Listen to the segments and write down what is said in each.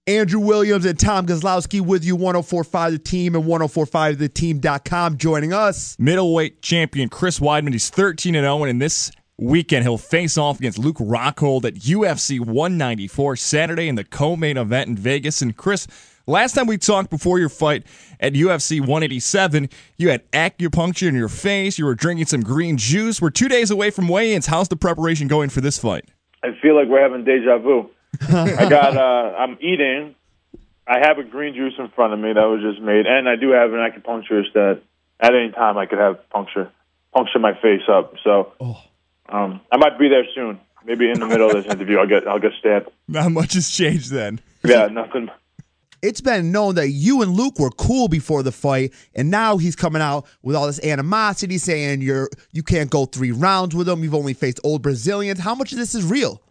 Andrew Williams and Tom Kozlowski with you, 104.5 The Team and 104.5theteam.com. Joining us, middleweight champion Chris Weidman. He's 13-0, and in this weekend he'll face off against Luke Rockhold at UFC 194 Saturday in the co-main event in Vegas. And Chris, last time we talked before your fight at UFC 187, you had acupuncture in your face, you were drinking some green juice. We're 2 days away from weigh-ins. How's the preparation going for this fight? I feel like we're having deja vu. I'm eating. I have a green juice in front of me that was just made, and I do have an acupuncturist that at any time I could have puncture my face up. So I might be there soon. Maybe in the middle of this interview, I'll get stabbed. Not much has changed then. Yeah, nothing. It's been known that you and Luke were cool before the fight, and now he's coming out with all this animosity, saying you can't go 3 rounds with him. You've only faced old Brazilians. How much of this is real?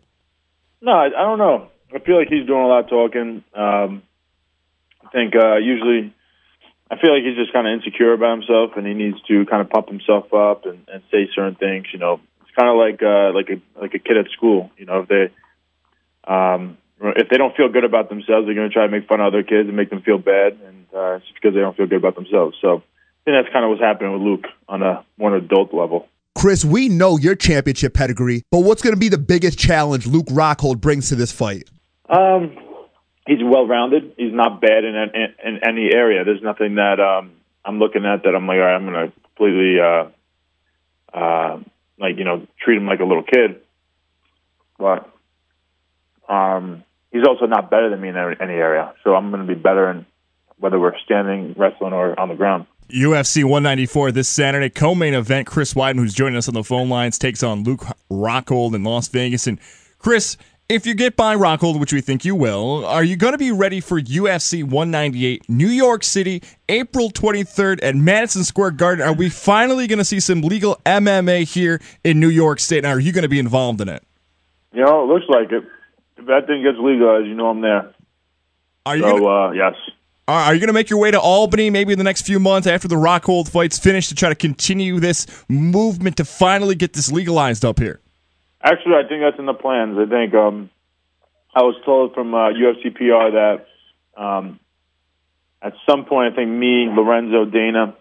No, I don't know. I feel like he's doing a lot of talking. I think usually I feel like he's just kind of insecure about himself, and he needs to kind of pump himself up and say certain things. You know, it's kind of like a kid at school. You know, if they don't feel good about themselves, they're going to try to make fun of other kids and make them feel bad, and it's just because they don't feel good about themselves. So I think that's kind of what's happening with Luke on a more adult level. Chris, we know your championship pedigree, but what's going to be the biggest challenge Luke Rockhold brings to this fight? He's well-rounded. He's not bad in any area. There's nothing that I'm looking at that I'm like, all right, I'm going to completely, treat him like a little kid. But he's also not better than me in any area. So I'm going to be better in whether we're standing, wrestling, or on the ground. UFC 194 this Saturday, co-main event. Chris Weidman, who's joining us on the phone lines, takes on Luke Rockhold in Las Vegas. And Chris, if you get by Rockhold, which we think you will, are you going to be ready for UFC 198, New York City, April 23rd at Madison Square Garden? Are we finally going to see some legal MMA here in New York State? And are you going to be involved in it? You know, it looks like it. If that thing gets legalized, you know I'm there. Yes. Are you going to make your way to Albany maybe in the next few months after the Rockhold fight's finished to try to continue this movement to finally get this legalized up here? Actually, I think that's in the plans. I think I was told from UFC PR that at some point, I think me, Lorenzo, Dana,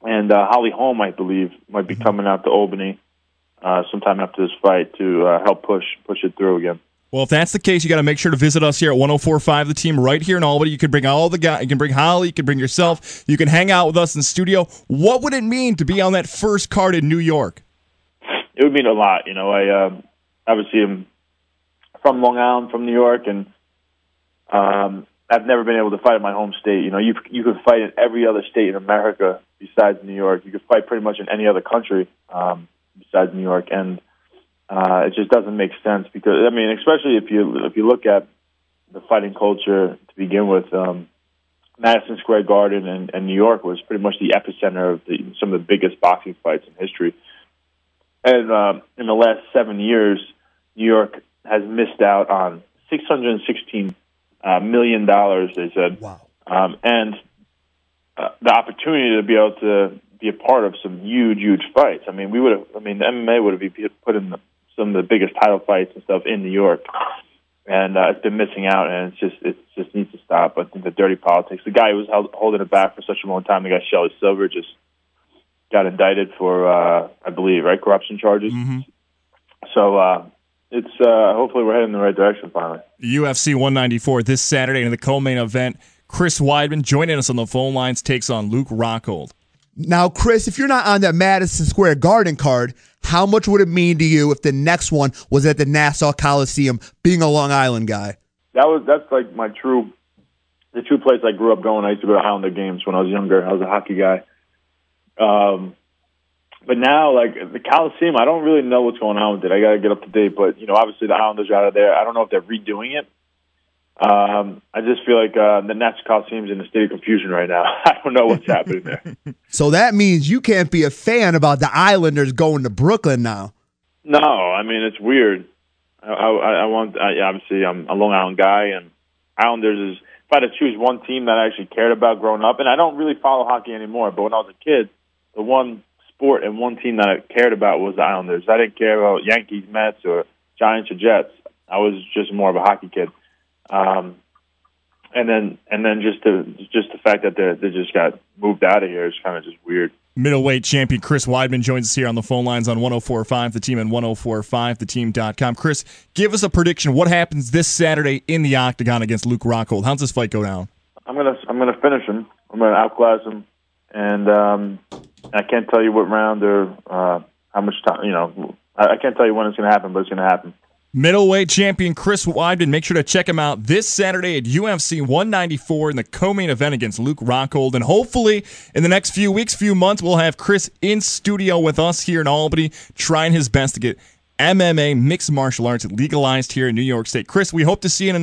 and Holly Holm, I believe, might be coming out to Albany sometime after this fight to help push it through again. Well, if that's the case, you got to make sure to visit us here at 104.5 The Team right here in Albany. You can bring all the guys. You can bring Holly. You can bring yourself. You can hang out with us in the studio. What would it mean to be on that first card in New York? It would mean a lot. You know, I obviously am from Long Island, from New York, and I've never been able to fight in my home state. You know, you could fight in every other state in America besides New York. You could fight pretty much in any other country besides New York, and it just doesn't make sense because, I mean, especially if you look at the fighting culture to begin with, Madison Square Garden and New York was pretty much the epicenter of some of the biggest boxing fights in history. And in the last 7 years, New York has missed out on $616 million, they said. Wow. And the opportunity to be able to be a part of some huge fights. I mean, the MMA would have put in some of the biggest title fights and stuff in New York, and it's been missing out, and it just needs to stop. I think the dirty politics. The guy who was holding it back for such a long time, the guy Shelley Silver, just got indicted for, I believe, corruption charges. Mm-hmm. So it's hopefully we're heading in the right direction finally. UFC 194 this Saturday in the co-main event. Chris Weidman joining us on the phone lines takes on Luke Rockhold. Now, Chris, if you're not on that Madison Square Garden card, how much would it mean to you if the next one was at the Nassau Coliseum, being a Long Island guy? That's like the true place I grew up going. I used to go to Islander games when I was younger. I was a hockey guy. But now, like, the Coliseum, I don't really know what's going on with it. I got to get up to date. But, you know, obviously the Islanders are out of there. I don't know if they're redoing it. I just feel like the Nassau Coliseum's in a state of confusion right now. I don't know what's happening there. So that means you can't be a fan about the Islanders going to Brooklyn now. No, I mean, it's weird. Obviously, I'm a Long Island guy, and Islanders is, if I had to choose one team that I actually cared about growing up, and I don't really follow hockey anymore, but when I was a kid, the one sport and one team that I cared about was the Islanders. I didn't care about Yankees, Mets, or Giants or Jets. I was just more of a hockey kid. then just the fact that they just got moved out of here is kind of just weird. Middleweight champion Chris Weidman joins us here on the phone lines on 104.5 The Team and 104.5theteam.com. Chris, give us a prediction. What happens this Saturday in the octagon against Luke Rockhold? How's this fight go down? I'm gonna finish him. I'm gonna outclass him, and I can't tell you what round or how much time. I can't tell you when it's gonna happen, but it's gonna happen. Middleweight champion Chris Weidman. Make sure to check him out this Saturday at UFC 194 in the co-main event against Luke Rockhold. And hopefully in the next few weeks, few months, we'll have Chris in studio with us here in Albany, trying his best to get MMA, mixed martial arts, legalized here in New York State. Chris, we hope to see you in